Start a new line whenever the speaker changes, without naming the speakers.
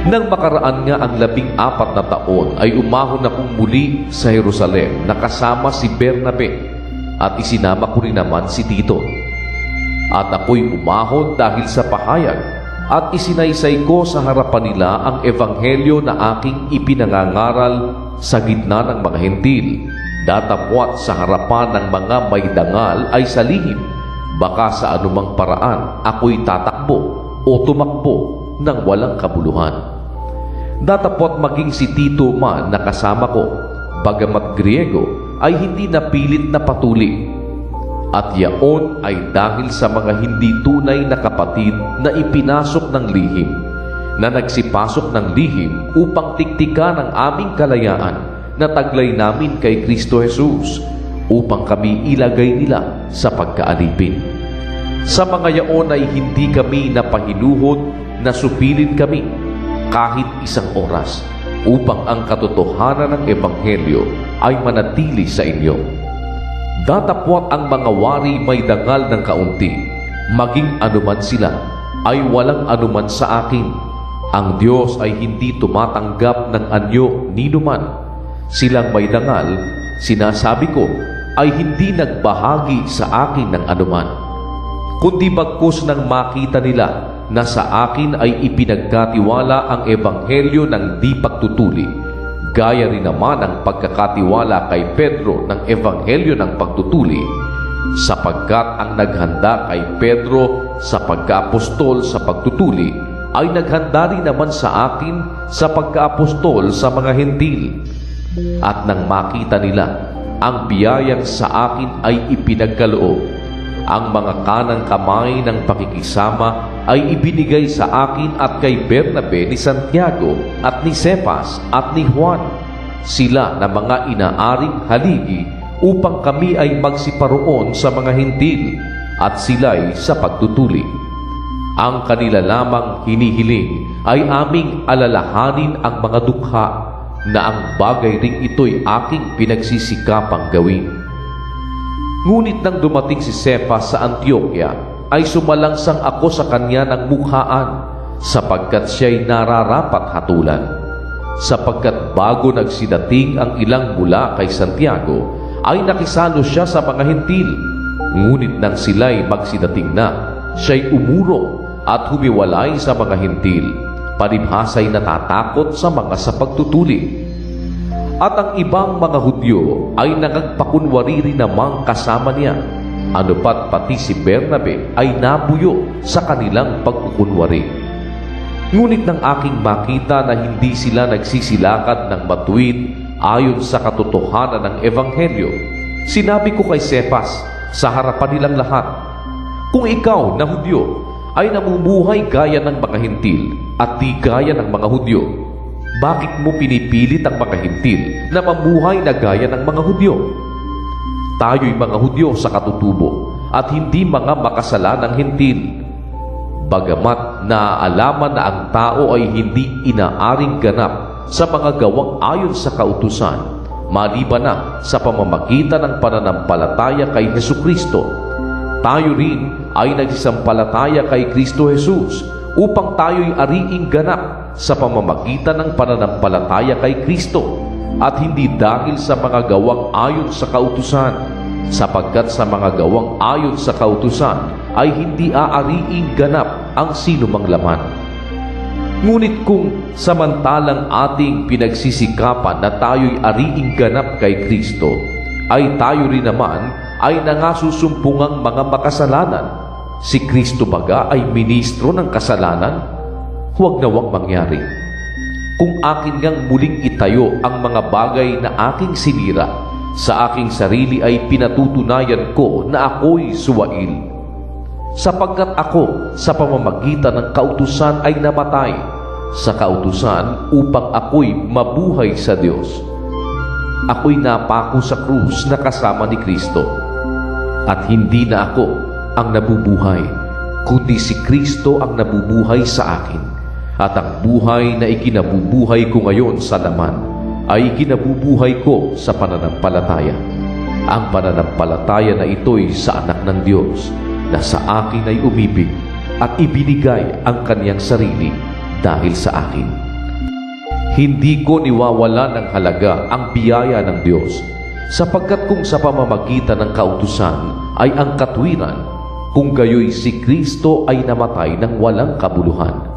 Nang makaraan nga ang 14 na taon ay umahon akong muli sa Jerusalem na kasama si Bernabe at isinama ko rin naman si Tito. At ako'y umahon dahil sa pahayag at isinaysay ko sa harapan nila ang ebanghelyo na aking ipinangangaral sa gitna ng mga hentil, datapwat sa harapan ng mga may dangal ay sa lihim, baka sa anumang paraan ako'y tatakbo o tumakbo ng walang kabuluhan. Datapot maging si Tito man na kasama ko, bagamat Griego, ay hindi napilit na patuli. At yaon ay dahil sa mga hindi tunay na kapatid na ipinasok ng lihim, na nagsipasok ng lihim upang tiktikan ang aming kalayaan na taglay namin kay Kristo Jesus, upang kami ilagay nila sa pagkaalipin. Sa mga yaon ay hindi kami napahinuhod na supilin kami kahit isang oras upang ang katotohanan ng ebanghelyo ay manatili sa inyo. Datapwat ang mga wari may dangal ng kaunti, maging anuman sila, ay walang anuman sa akin. Ang Diyos ay hindi tumatanggap ng anyo ni numan. Silang may dangal, sinasabi ko, ay hindi nagbahagi sa akin ng anuman, kundi bagkus nang makita nila na sa akin ay ipinagkatiwala ang ebanghelyo ng di pagtutuli, gaya rin naman ang pagkakatiwala kay Pedro ng ebanghelyo ng pagtutuli, sapagkat ang naghanda kay Pedro sa pagkaapostol sa pagtutuli ay naghanda rin naman sa akin sa pagkaapostol sa mga hentil. At nang makita nila ang biyayang sa akin ay ipinagkaloob, ang mga kanang kamay ng pakikisama ay ibinigay sa akin at kay Bernabe ni Santiago at ni Cephas at ni Juan, sila na mga inaaring haligi upang kami ay magsiparoon sa mga hentil at sila'y sa pagtutuli. Ang kanila lamang hinihiling ay aming alalahanin ang mga dukha, na ang bagay ring ito'y aking pinagsisikapang gawin. Ngunit nang dumating si Cephas sa Antioquia, ay sumalangsang ako sa kanya ng mukhaan, sapagkat siya'y nararapat hatulan. Sapagkat bago nagsidating ang ilang mula kay Santiago, ay nakisalo siya sa mga hentil. Ngunit nang sila'y magsidating na, siya'y umurong at humiwalay sa mga hentil, palibhasa'y natatakot sa mga sa pagtutuli. At ang ibang mga Hudyo ay nagpakunwari rin namang kasama niya, ano pat pati si Bernabe ay nabuyo sa kanilang pagkukunwari. Ngunit nang aking makita na hindi sila nagsisilakad ng matuwid ayon sa katotohanan ng ebanghelyo, sinabi ko kay Cephas sa harapan nilang lahat, kung ikaw na Hudyo ay namumuhay gaya ng mga hentil at di gaya ng mga Hudyo, bakit mo pinipilit ang mga hentil na mamuhay na gaya ng mga Hudyo? Tayo'y mga Hudyo sa katutubo at hindi mga makasalanang hentil. Bagamat naaalaman na ang tao ay hindi inaaring ganap sa mga gawang ayon sa kautusan, maliban na sa pamamagitan ng pananampalataya kay Hesukristo, tayo rin ay nagsisampalataya kay Kristo Jesus upang tayo'y ariing ganap sa pamamagitan ng pananampalataya kay Kristo, at hindi dahil sa mga gawang ayon sa kautusan, sapagkat sa mga gawang ayon sa kautusan ay hindi aariing ganap ang sinumang laman. Ngunit kung samantalang ating pinagsisikapan na tayo'y ariing ganap kay Kristo, ay tayo rin naman ay nangasusumpungang mga makasalanan, si Kristo baga ay ministro ng kasalanan? Huwag nawang mangyari. Kung akin ngang muling itayo ang mga bagay na aking sinira, sa aking sarili ay pinatutunayan ko na ako'y suwail. Sapagkat ako sa pamamagitan ng kautusan ay namatay, sa kautusan upang ako'y mabuhay sa Diyos. Ako'y napako sa krus na kasama ni Kristo, at hindi na ako ang nabubuhay, kundi si Kristo ang nabubuhay sa akin. At ang buhay na ikinabubuhay ko ngayon sa laman ay ikinabubuhay ko sa pananampalataya. Ang pananampalataya na ito'y sa anak ng Diyos na sa akin ay umibig at ibinigay ang kaniyang sarili dahil sa akin. Hindi ko niwawala ng halaga ang biyaya ng Diyos, sapagkat kung sa pamamagitan ng kautusan ay ang katwiran, kung gayoy si Kristo ay namatay ng walang kabuluhan.